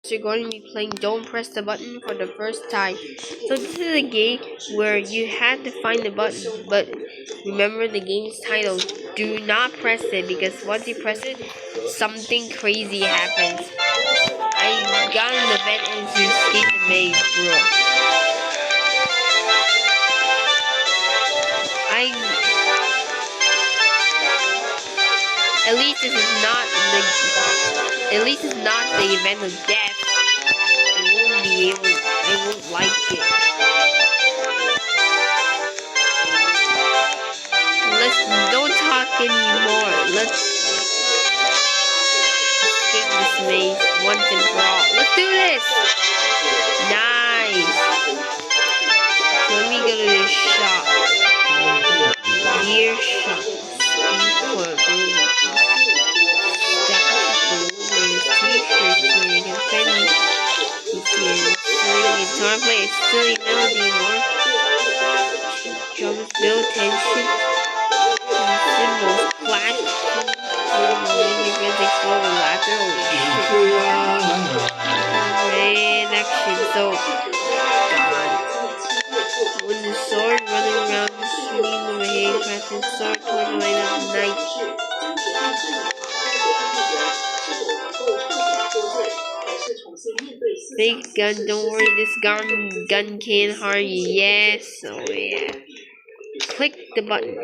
You're going to be playing Don't Press the Button for the first time. So this is a game where you had to find the button, but remember the game's title. Do not press it, because once you press it, something crazy happens. I got an event and to escape the maze, bro. At least this is not the event of death. I won't like it. Don't talk anymore. Let's escape this maze once and for all. Let's do this! Nice! So let me go to this shop. Dear shop. Guitar play a silly melody more. Drums build tension. Cymbals clash. Music explode with laughter. Great action. So God. When the sword running around the stream of a hand crafted sword toward the light of night. Big gun, don't worry, this gun can't harm you. Yes, oh yeah. Click the button.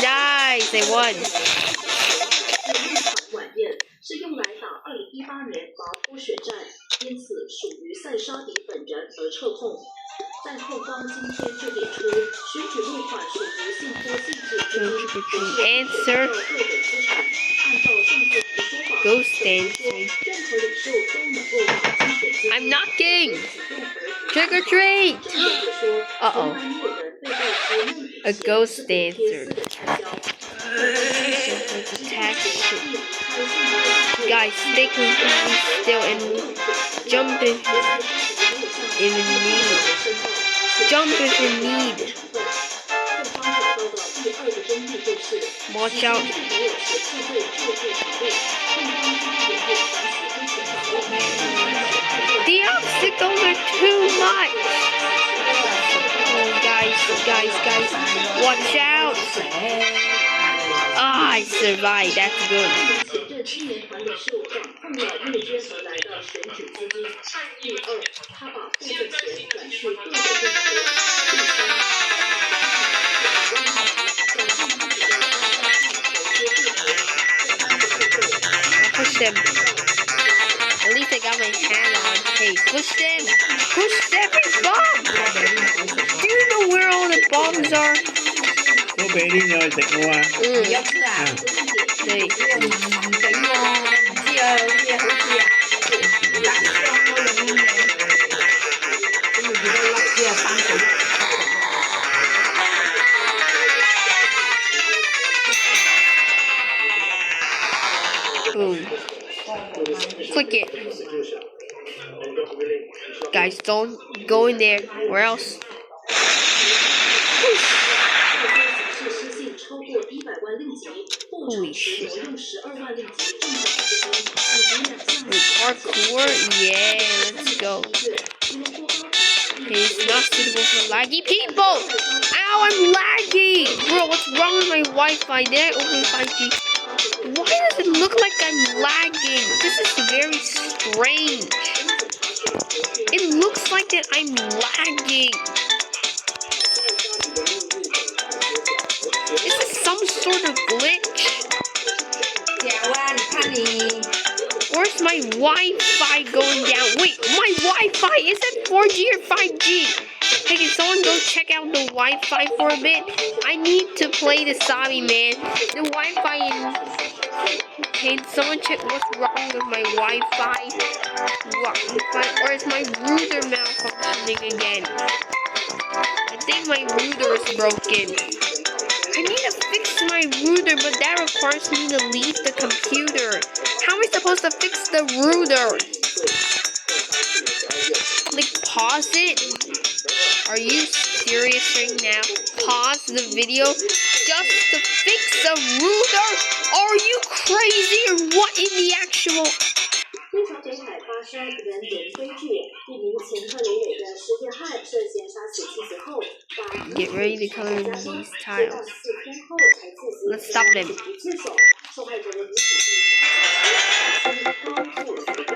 Nice, they won. 晚宴是用来打2018年拔坡选战，因此属于塞沙迪本人而撤控。在后方今天就点出，选举募款属于信托性质之一，不是个人资产。按照上次的说法， Ghost dancing. 任何领袖都能够把竞选资金 I'm knocking. Trick or treat. Uh-oh. A ghost dancer. Guys, stay completely still and jump if in need. Jump if in need. Watch out. The obstacles are too much. Oh, guys. Watch out. Ah, I survived. That's good. Push them. At least I got my hand on. Hey, push them. Push every bomb. Do you know where all the bombs are? Cô bé đi nhờ chạy qua. Đây. Boom. Click it. Guys, don't go in there. Where else? Holy shit. Parkour? Yeah, let's go. Okay, it's not suitable for laggy people! Ow, I'm laggy! Bro, what's wrong with my Wi-Fi? Did I open 5G? Why does it look like I'm lagging? This is very strange. It looks like that I'm lagging. Is this some sort of glitch? Where's my Wi-Fi going down? Wait, my Wi-Fi, is it 4G or 5G? Hey, can someone go check out the Wi-Fi for a bit? I need to play the Sabi, man. The Wi-Fi in Can someone check what's wrong with my Wi-Fi? Or is my router malfunctioning again? I think my router is broken. I need to fix my router, but that requires me to leave the computer. How am I supposed to fix the router? Like, pause it? Are you serious right now? Pause the video just to fix the router? Are you crazy or what in the actual... 非常北海发生人人追剧，一名前科累累的食变汉涉嫌杀死妻子后，把 Get ready to color these tiles. 4天后才自死。 Let's stop them. 不自首，受害者的遗体被发现，高度腐败。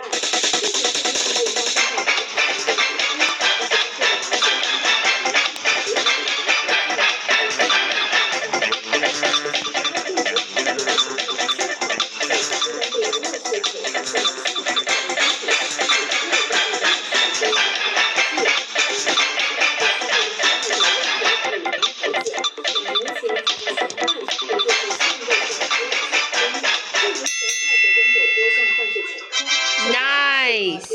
Nice.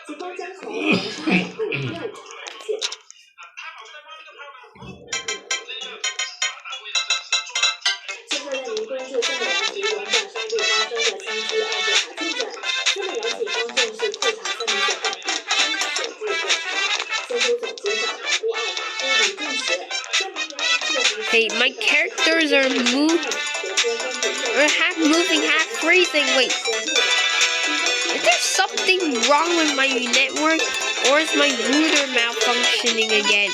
警方将从人身角度调查案件。现在带您关注下来及龙岗商路发生的3起案件查进展。下面有警方正式彻查3名嫌犯的手部调查。先由总警长吴爱呼吁证实。Hey, my characters are half moving, half freezing. Wait. Is there something wrong with my network? Or is my router malfunctioning again?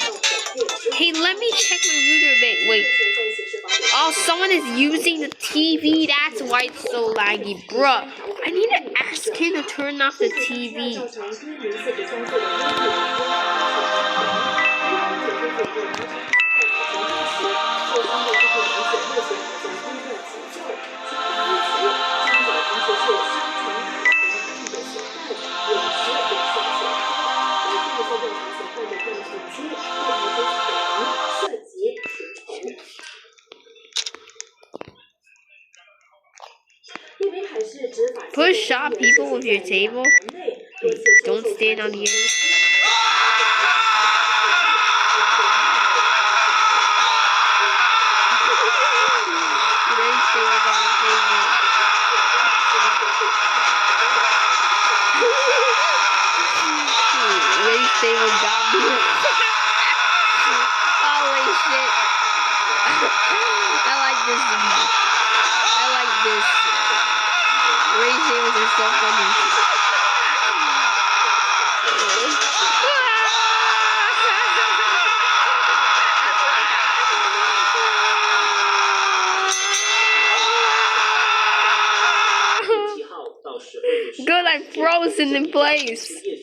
Hey, let me check my router bit. Wait. Oh, someone is using the TV. That's why it's so laggy. Bruh, I need to ask him to turn off the TV. Push shot people with your table. Wait, don't stand on the end. Ray's table got me. Holy shit. I like this. I like this. Ray's tables are so funny. Good, I'm frozen in place. You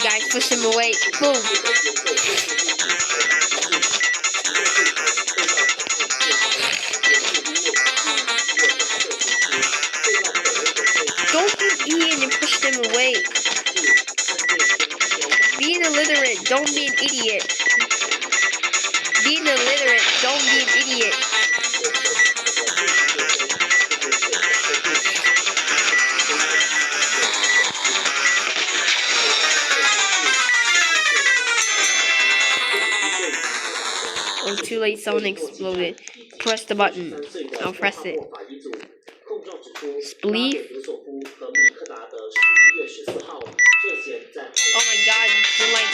guys push him away. Boom. Don't be Ian and push them away. Be an illiterate, don't be an idiot. Be an illiterate, don't be an idiot. Oh, too late, someone exploded. Press the button. I'll press it. Spleef? Oh my god, you're like...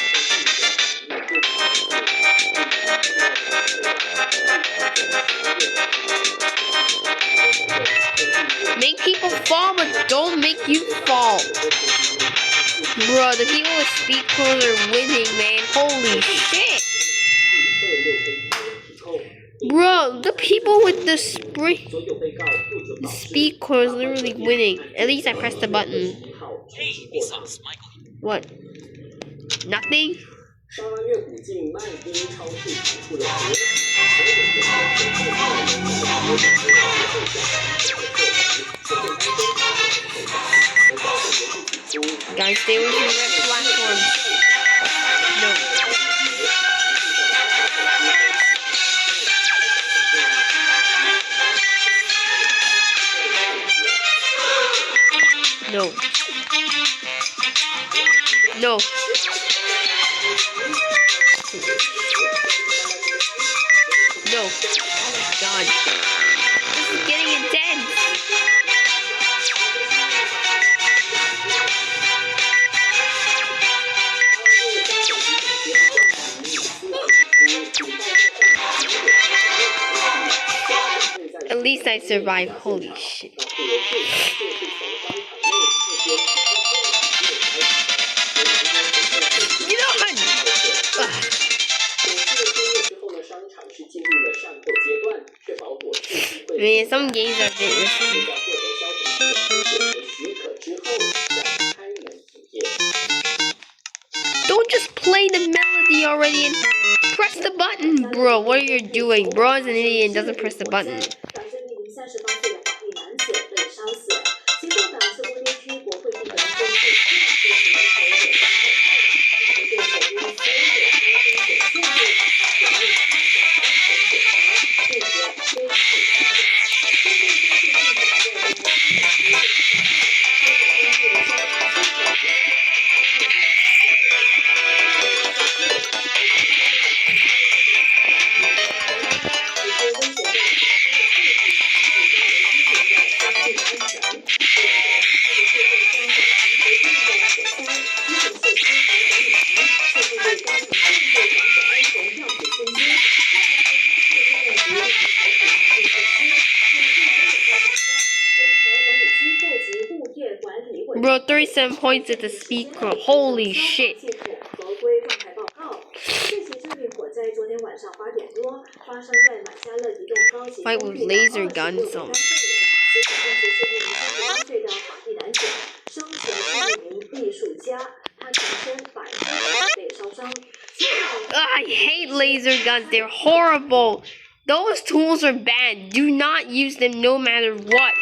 Make people fall, but don't make you fall. Bro, the people with speed codes are winning, man. Holy shit. Bro, the people with the speed core is literally winning. At least I pressed the button. What? Nothing? Guys, stay away from the red platforms. No. No. No. No. Oh my god. This is getting intense. At least I survived. Holy shit. Man, some games are a bit risky. Don't just play the melody already and press the button, bro. What are you doing? Bro is an idiot and doesn't press the button. Bro, 37 points at the speaker. Holy shit. Fight with laser guns. Oh. I hate laser guns. They're horrible. Those tools are bad. Do not use them no matter what.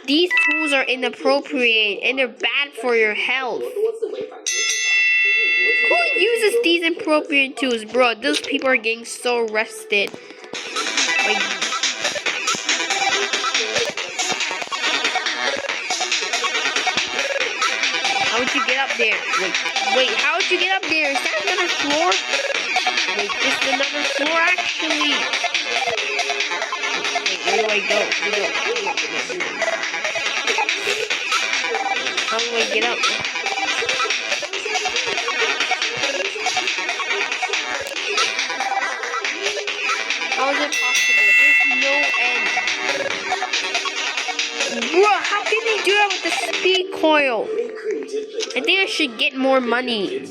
These tools are inappropriate and they're bad for your health. Who uses these inappropriate tools? Bro, those people are getting so arrested. Like, how would you get up there? Wait, how would you get up there? Is that another floor? Wait, this is another floor actually. Wait, where do I go? How do I get up? How is it possible? There's no end. Bro, how can they do that with the speed coil? I think I should get more money.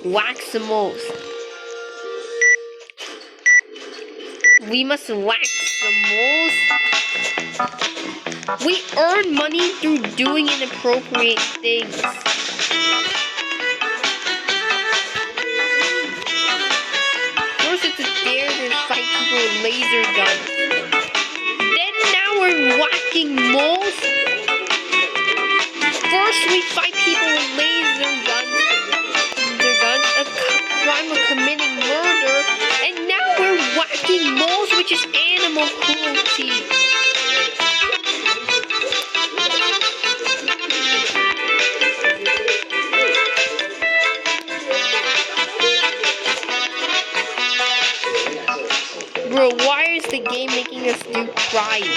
Wax the most. We must wax the most. We earn money through doing inappropriate things. First it's a dare to fight people with laser guns. Then now we're whacking moles. First we fight people with laser guns, a crime of committing murder, and now we're whacking moles, which is animal cruelty. Bro, why is the game making us do crimes?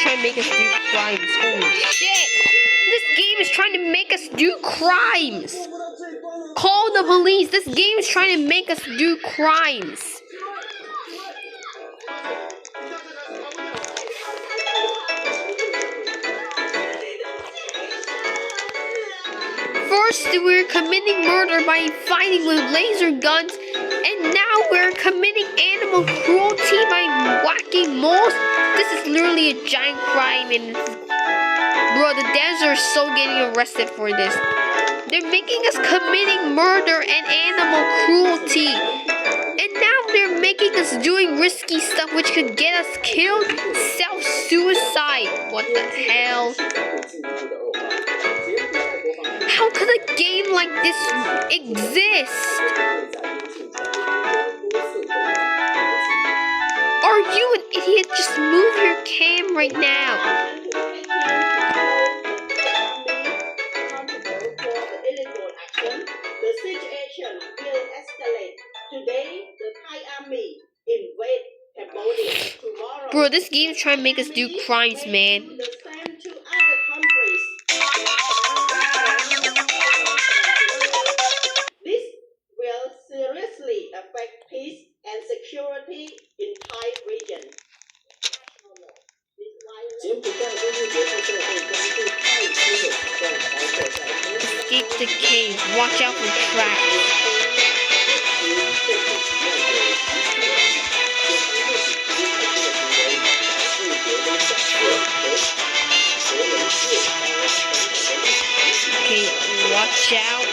Trying to make us do crimes. Holy shit! This game is trying to make us do crimes. Call the police. This game is trying to make us do crimes. First, we're committing murder by fighting with laser guns, and now we're committing animal cruelty by whacking moles. This is literally a giant crime, and bro, the devs are so getting arrested for this. They're making us committing murder and animal cruelty, and now they're making us doing risky stuff which could get us killed. Self-suicide. What the hell? How could a game like this exist? Are you an idiot? Just move your cam right now. The situation will escalate. Today, the Thai army invade Cambodia. Tomorrow, Bro, this game's trying to make us do crimes, man. the same to other countries. This will seriously affect peace and security in Thai region. 柬埔寨根据国际社会关注泰区的行动，包括在 Escape the cave. Watch out for traps. Okay, watch out.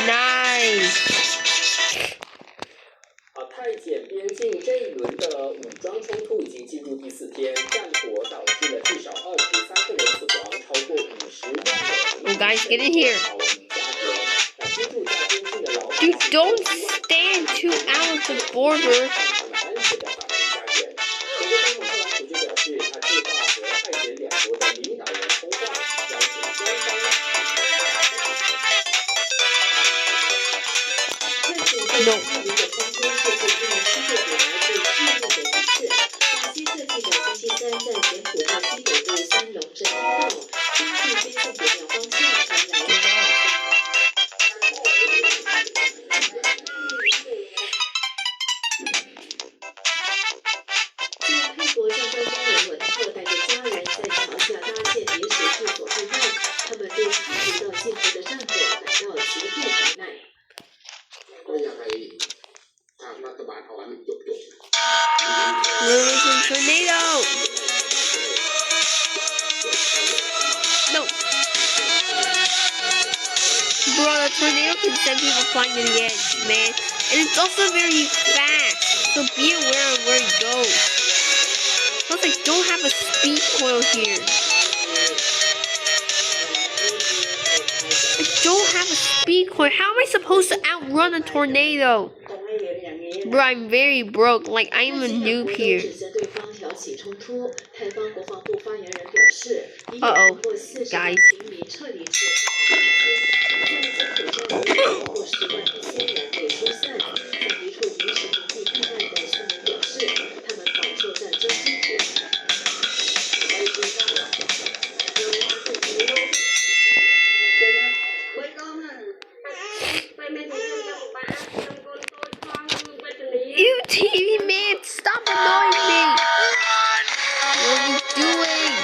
Nice. 泰柬边境这一轮的武装冲突已经进入第4天，战火导致了至少23个人死亡，超过50万人。 Oh, guys, get in here. 逃离家园。居住在边境的老百 Dude, 姓 don't stand too out of the border. 他们安全的返回家园。中国总统特朗普就表示，他计划和泰柬两国的领导人通话，了解双方。 No. ก็อยากให้ทางรัฐบาลเอาอันนี้จบ There's a tornado. No. Bro, the tornado can send people flying to the edge, man. And it's also very fast, so be aware of where it goes. Plus, I don't have a speed coil here. I don't have a speed coil. How am I supposed to outrun a tornado? Bro, I'm very broke. Like, I'm a noob here. Uh-oh, guys. You TV man, stop annoying me! What are you doing?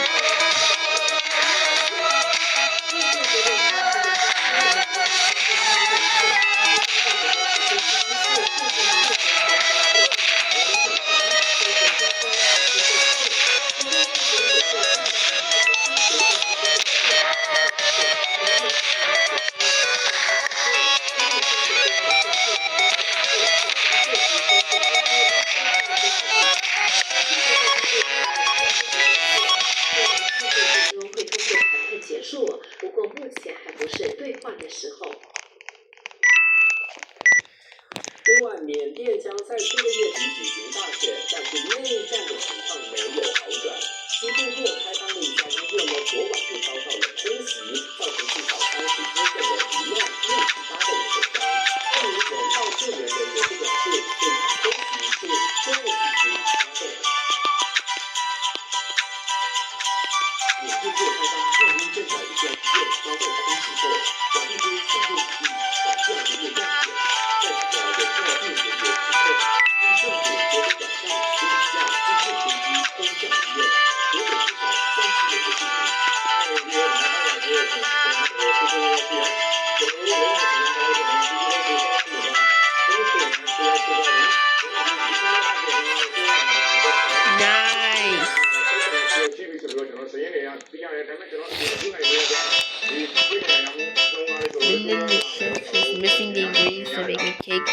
And then the chef is missing the ingredients to make a cake.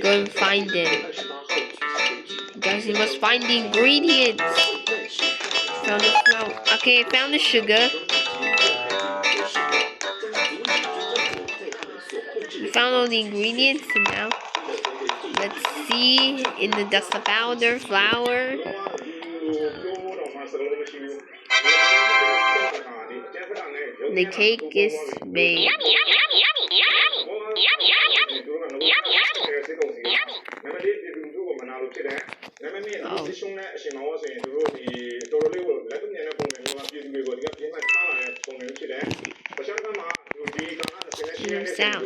Go and find them. Guys, We must find the ingredients. Found the flour. Okay, I found the sugar. We found all the ingredients, and now let's see in the dust of powder, flour. The cake is made. Sound.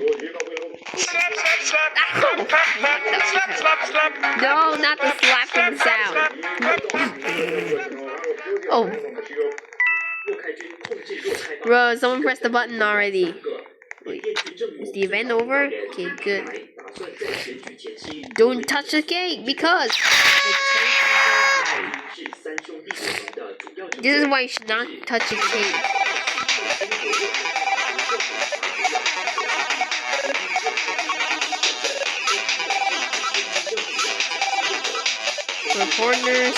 No, not the slapping sound. Oh. Bro, someone pressed the button already. Wait, is the event over? Okay, good. Don't touch the cake because this is why you should not touch a cake. For corners.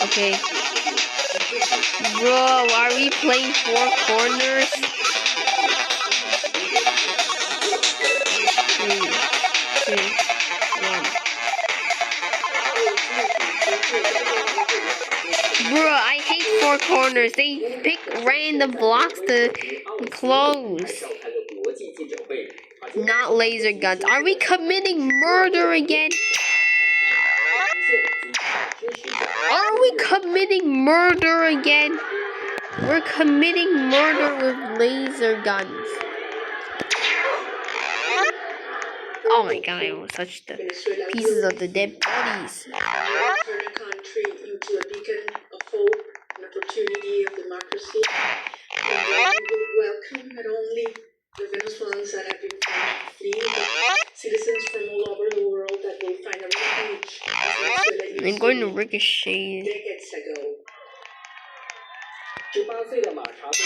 Okay. Bro, are we playing 4 corners? 3, 2, 1. Bro, I hate 4 corners. They pick random blocks to close. Not laser guns. Are we committing murder again? Are we committing murder again? We're committing murder with laser guns. Oh my god, I almost touched the pieces of the dead bodies. Turn a country into a beacon of hope and opportunity of democracy. And we will welcome not only the Venezuelans that have been forced to flee, but citizens from all over the world that will find a refuge. I'm going to ricochet. Decades ago. 18岁的马查多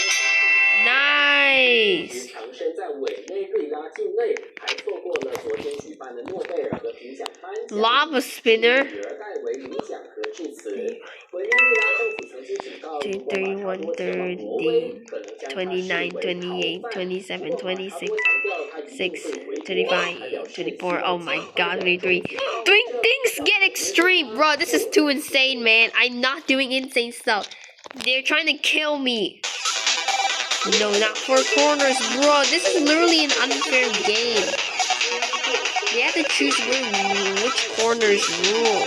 Nice. 强身在委内瑞拉境内，还错过了昨天举办的诺贝尔和平奖颁奖。 Lava spinner. 女儿代为领奖和致辞。委内瑞拉政府曾经警告，如果马查多前往挪威，可能将他视为逃犯。马查多强调他一定会回归，还表示 24. Oh my god, 23. Things get extreme. Bro, this is too insane, man. I'm not doing insane stuff. They're trying to kill me. No, not 4 corners, bro. This is literally an unfair game. They have to choose which corners rule.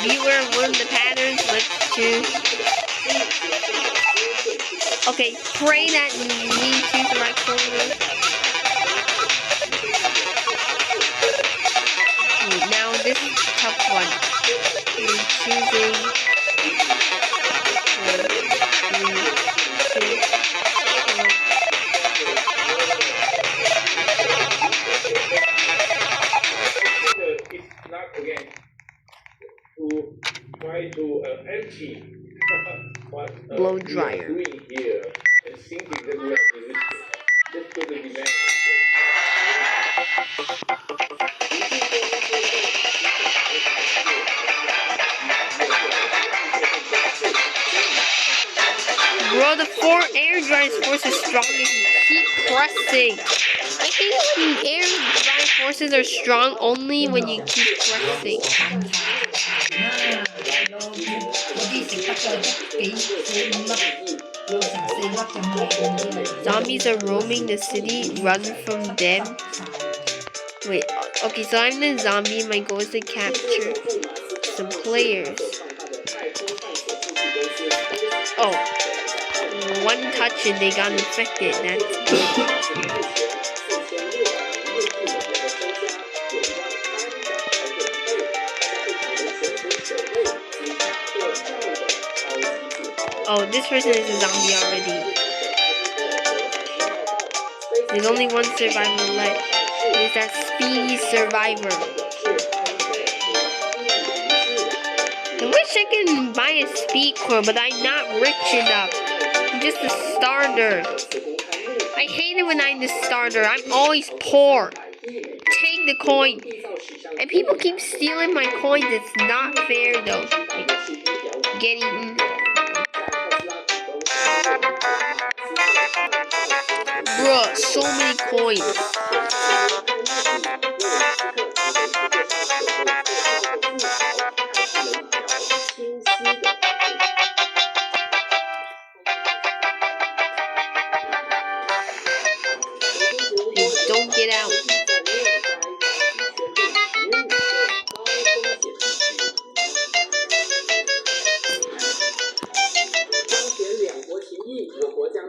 Viewer, one of the patterns. Let's choose. Okay, pray that we choose the right corner. Now this is a tough one. We're choosing 4, 3, 2, 1. It's not again to try to empty what Blow we dryer. are doing here and thinking that we are delicious. Just to the demand. Bro, the 4 air drying force is strong if you keep pressing. I hate when air drying forces are strong only when you keep pressing. Zombies are roaming the city. Run from them. Wait, okay, so I'm the zombie. My goal is to capture some players. Oh. 1 touch and they got infected. That's good. Oh, this person is a zombie already. There's only 1 survivor left. It's that speedy survivor. I can buy a speed core, but I'm not rich enough. I'm just a starter. I hate it when I'm the starter. I'm always poor. Take the coin. And people keep stealing my coins. It's not fair though. Like, get eaten. Bruh, so many coins. Hey, don't get out.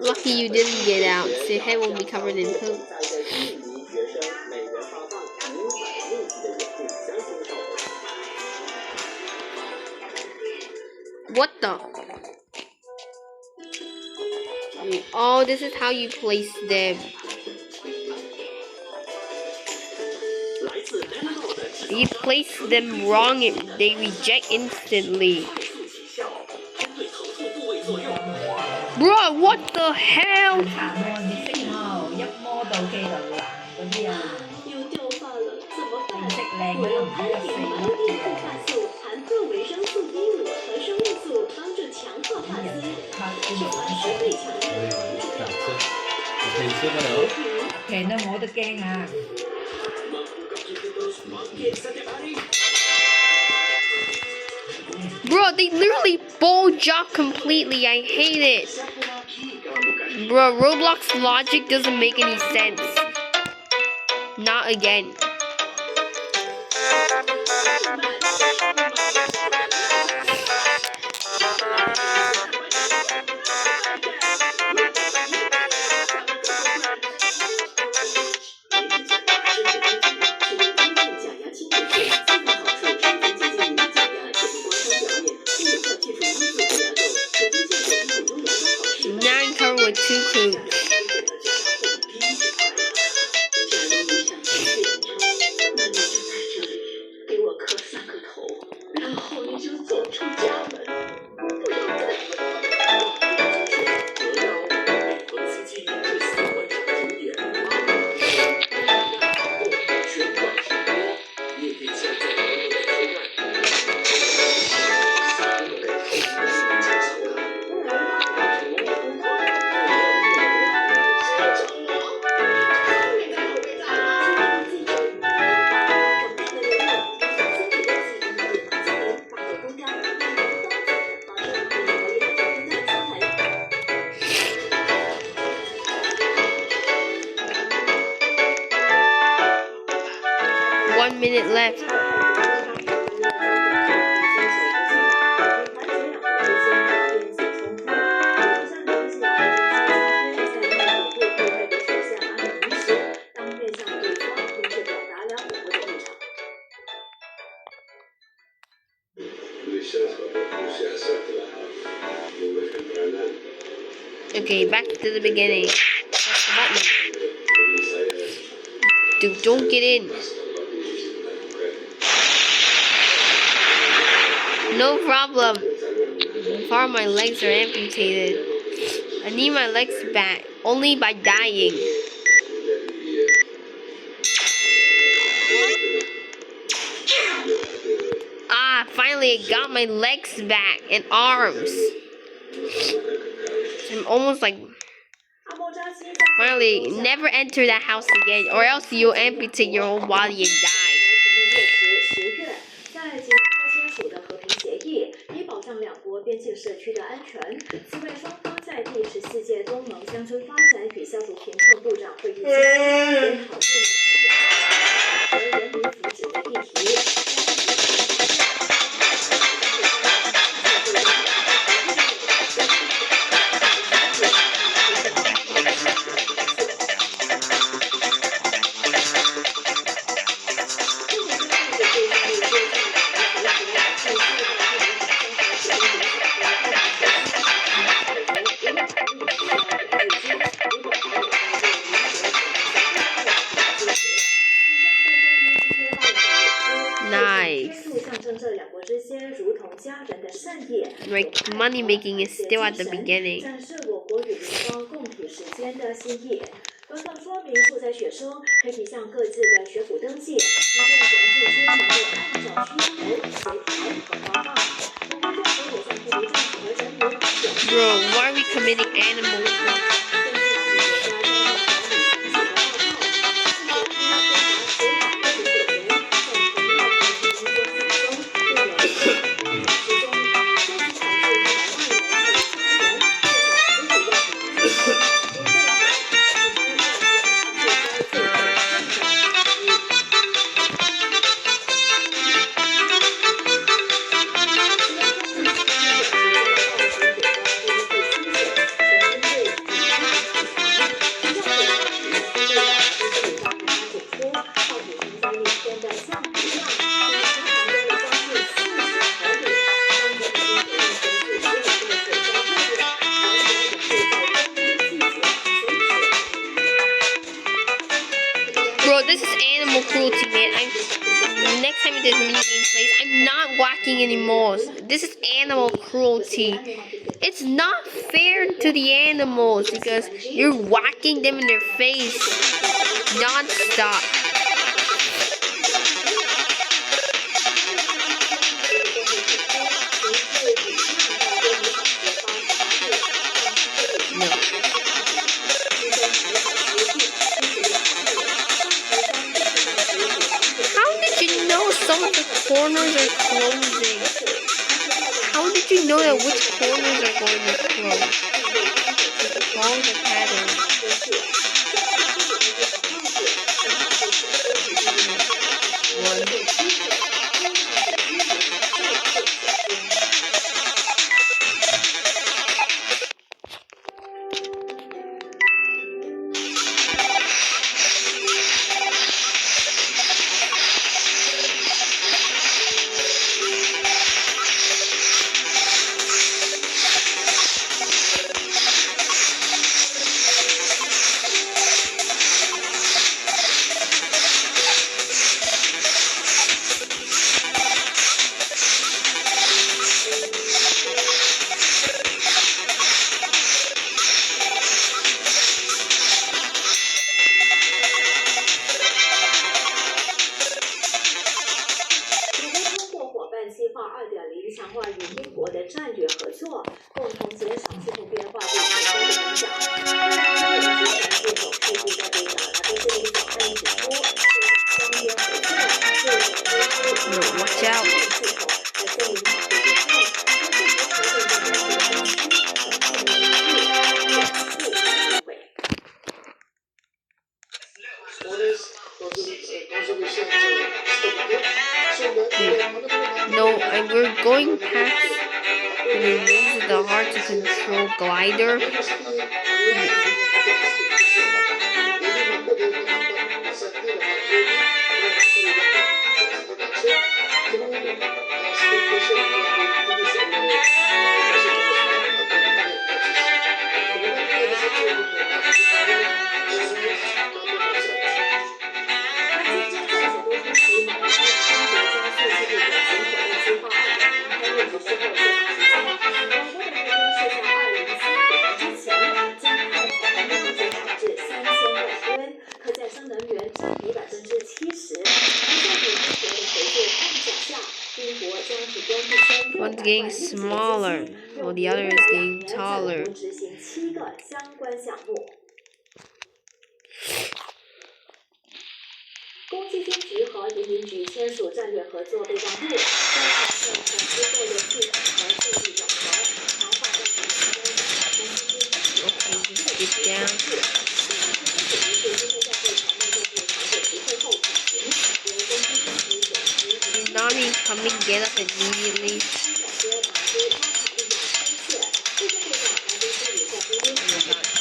Lucky you didn't get out, so your head won't be covered in poop. What the? Oh, this is how you place them. You place them wrong, they reject instantly. Bro, what the hell? 又掉发了，怎么办？我用安迪玛丽护发素含特维生素 B5和生物素，帮助强化发丝，是10倍强的防止掉发。平都冇得驚啊！ Bro, they literally bulge up completely. I hate it. Bro, Roblox logic doesn't make any sense. Not again. Now I'm covered with 2 coops. One minute left. Okay, back to the beginning. Press the button. Dude, don't get in. No problem. Part of my legs are amputated. I need my legs back, only by dying. Ah, finally I got my legs back and arms. I'm almost like... Finally, never enter that house again, or else you'll amputate your whole body and die. 以保障两国边境社区的安全。此外，双方在第14届东盟乡村发展与消除贫困部长会议期间，也讨论了和人民福祉的议题。家人的善业。 Like money making is still at the beginning. 展示我国与邻邦共体时艰的心意。文稿说明住在学生可以向各自的学府登记，以便全部阶层都按照需求协调和发放。我国政府也向部族政府和人民表示。 Bro, why are we committing animal cruelty? Bro, this is animal cruelty, man. Next time there's mini gameplays, I'm not whacking anymore. This is animal cruelty. It's not fair to the animals because you're whacking them in their face non-stop. Some of the corners are closing. How did you know that which corners are going to close? Follow the pattern. Watch out. No, and we're going past the remains of the hard to control glider. One's getting smaller, while the other is getting taller. 公积金局和人民局签署战略合作备忘录，加强现场机构的系统和数据整合，强化在公积金Nani, coming, get up immediately.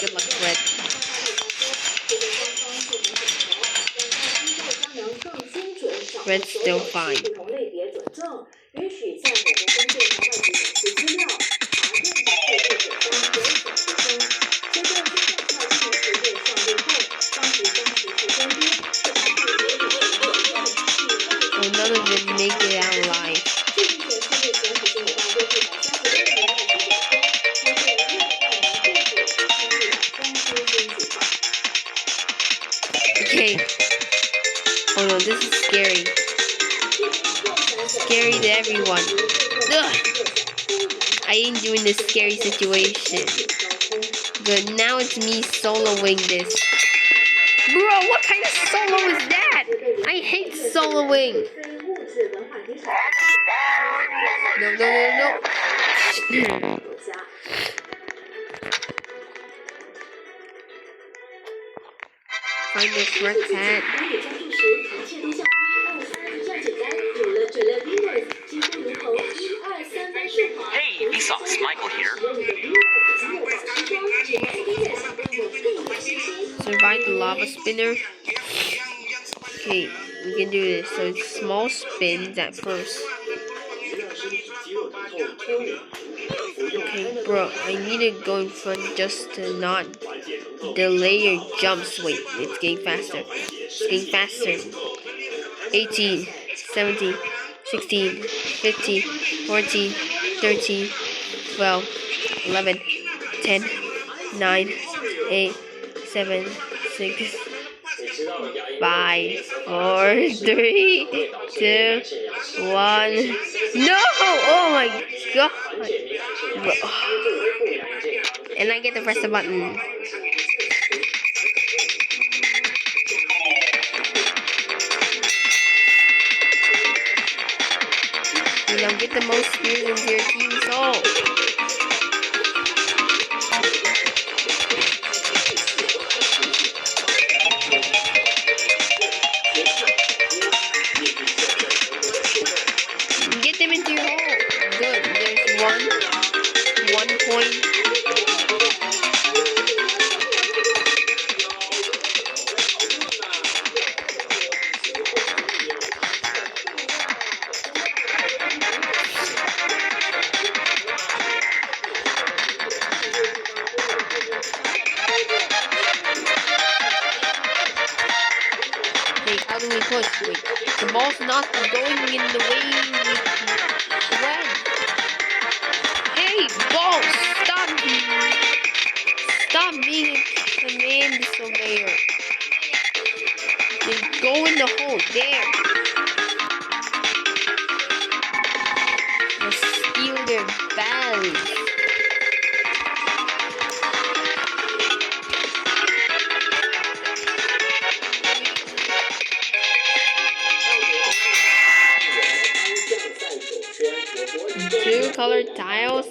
Good luck, Red. Red's still fine. None of them make it out alive. Okay. Oh no, this is scary. Scary to everyone. Ugh. I ain't doing this scary situation. Good, now it's me soloing this. Bro, what kind of solo is that? I hate soloing. No. Find the correct hat. Hey, Vsauce, Michael here. Survive the lava spinner. Okay, we can do this. So it's small spins at first. Okay, bro, I need to go in front just to not delay your jumps. Wait, it's getting faster. It's getting faster. 18, 17, 16, 15, 14, 13, 12, 11, 10, 9, 8, 7, 6, 5, 4, 3, 2, 1. No! Oh my god! Bro. And I get to press the button. You know, get the most spears into your team's soul. Get them into your hole. Good. There's one point. Wait, how do we push? Wait, the ball's not going in the way we went. Hey, ball, stop being a command disobeyor. Then go in the hole, there. Let's steal their balls. Two colored tiles.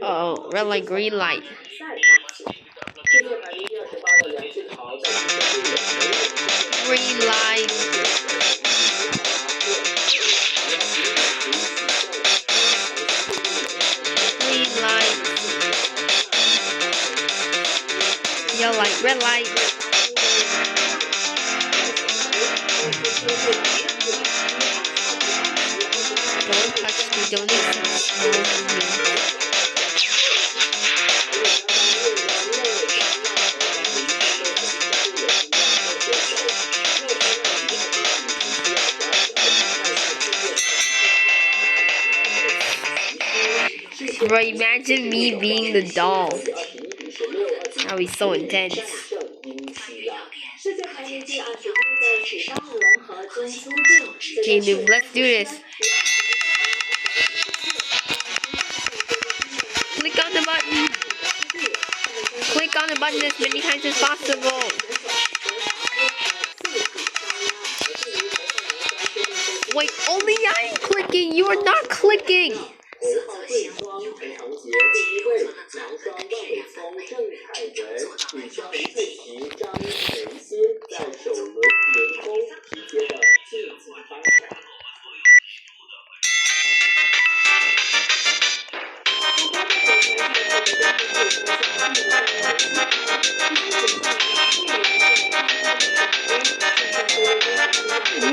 Oh, red light, green light. Green light. Green light. Yellow light, red light. Don't touch me, don't even move me. Bro, imagine me being the doll. That would be so intense. Okay, dude, let's do this. Click on the button. Click on the button as many times as possible. Wait, only I'm clicking. You are not clicking.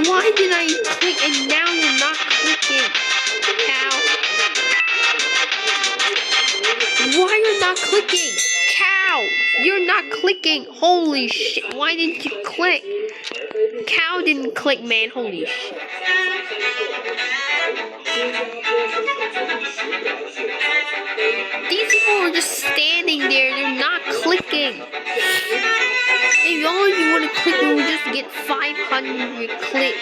Why did I click and now you're not clicking? Cow. Why you're not clicking? Cow. You're not clicking. Holy shit. Why didn't you click? Cow didn't click, man. Holy shit. These people are just standing there. They're not clicking. If all you want to click, you will just get 500 clicks.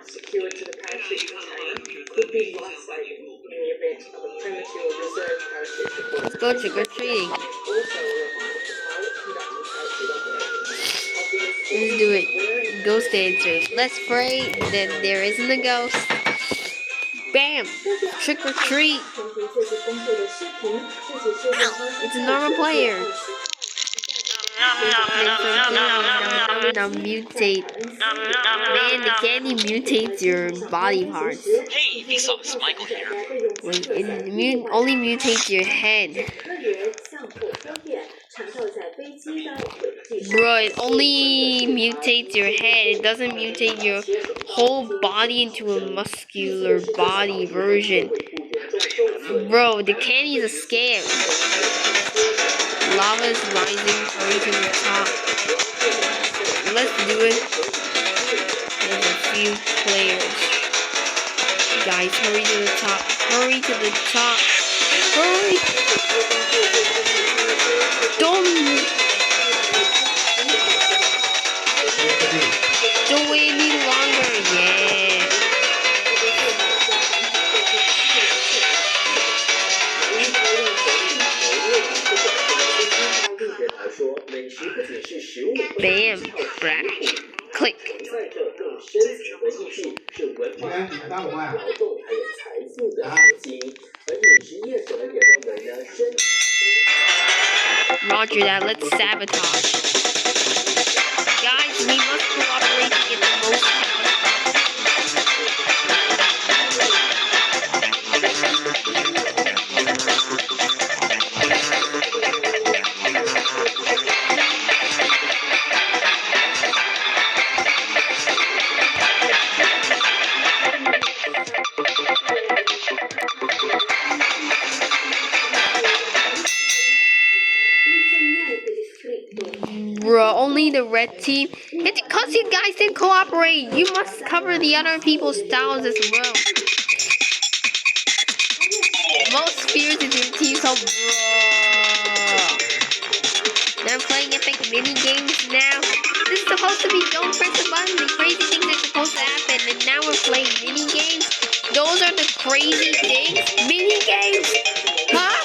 Secured to the parachute container could be life-saving in the event of a premature reserve parachute deployment. Let's go trick or treating. Also, a reminder for pilots conducting parachute operations. Let's do it. Ghost answers. Let's pray that there isn't a ghost. Bam! Trick or treat. It's a normal player. Now mutate. Man, the candy mutates your body parts. Hey, Vsauce, Michael here. Wait, it only mutates your head. Bro, it only mutates your head. It doesn't mutate your whole body into a muscular body version. Bro, the candy is a scam. Lava is rising, hurry to the top. Let's do it. There's a few players. Guys, hurry to the top. Hurry to the top. Hurry! Don't wait any longer. Yeah. Bam. Brad. Click. Roger that. Let's sabotage. Guys, we must cooperate to get the most power. Bro, only the red team. It's because you guys didn't cooperate. You must cover the other people's styles as well. Most spears in your team, so bro. They're playing epic mini games now. This is supposed to be don't press the button. The crazy things are supposed to happen, and now we're playing mini games. Those are the crazy things. Mini games, huh?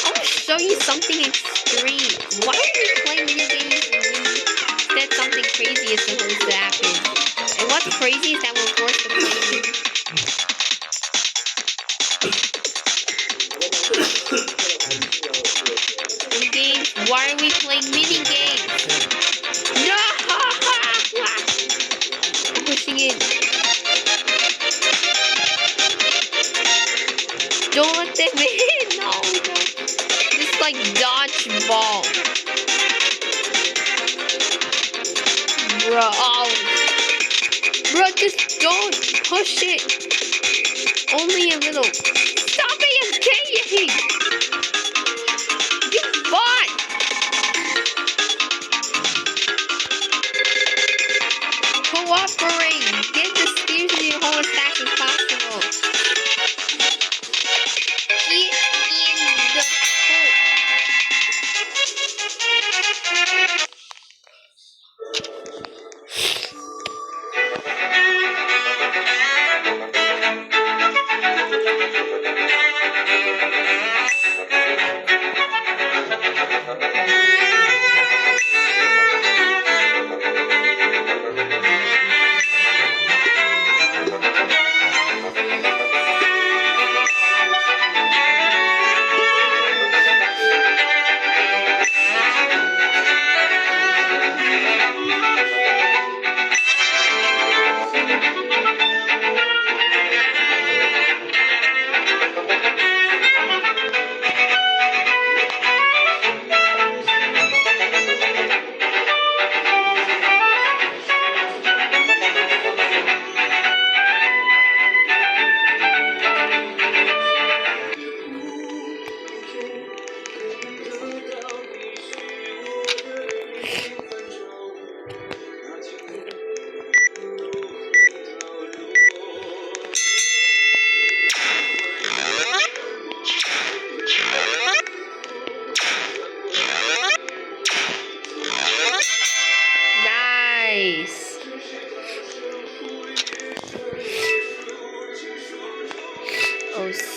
I'll show you something extreme. Why are you playing mini games instead something crazy is supposed to happen? And what's crazy is that we're forced to play mini games. Why are we playing mini games? No! I'm pushing in. Don't let them in. No, no. It's like dodgeball. Bro, oh. Bro, just don't push it. Only a little. Stop AFKing! You bot! Cooperate! Get the spears in your hole as fast as possible. Get in the hole.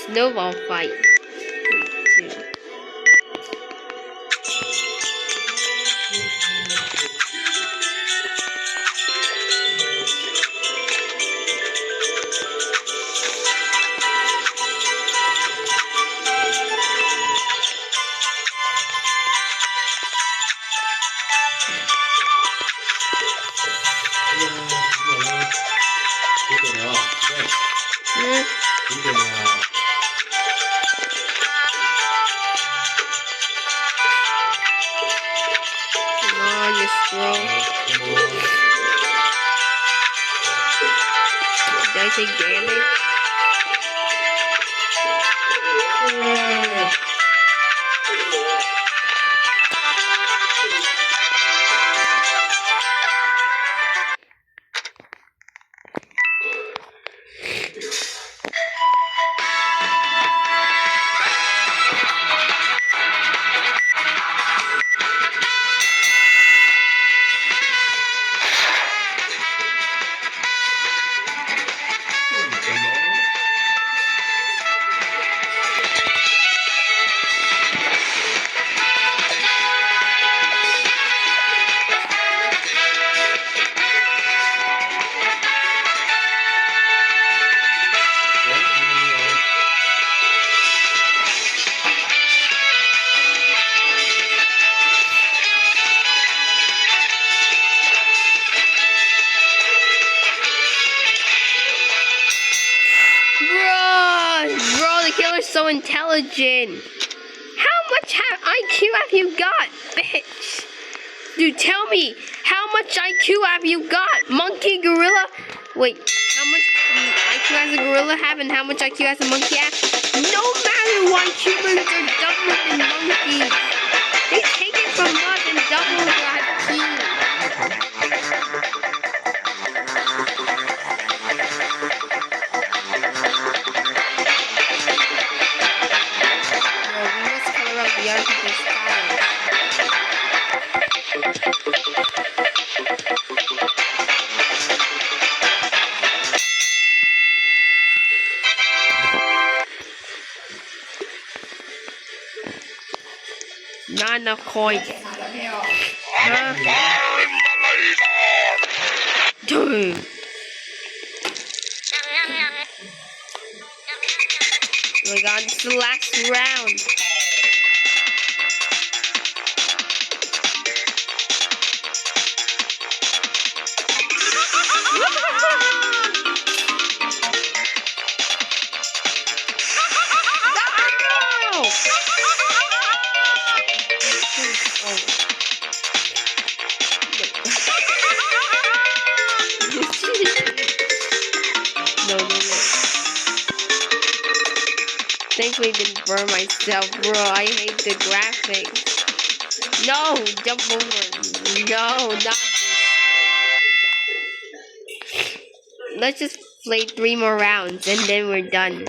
snowball fight. 3, 2. Come on, you scroll. Did I take damage? Bro, the killer's so intelligent. How much IQ have you got, bitch? Dude, tell me, how much IQ have you got? Monkey, gorilla? Wait, how much IQ has a gorilla have and how much IQ has a monkey have? No matter what, humans are dumber than monkeys. They take it from us and double their IQ. The other people's style. Not enough coins. Huh? Dude. Oh my god, it's the last round. Thankfully didn't burn myself, bro. I hate the graphics. No, jump over. No, not this. Let's just play 3 more rounds and then we're done.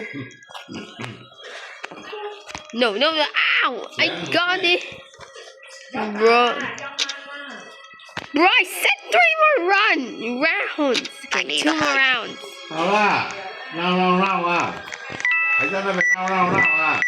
No, ow! I got it! Bro. Bro, I said 3 more rounds! Okay, 2 more rounds. 好啦，绕啊！还在那边绕啊！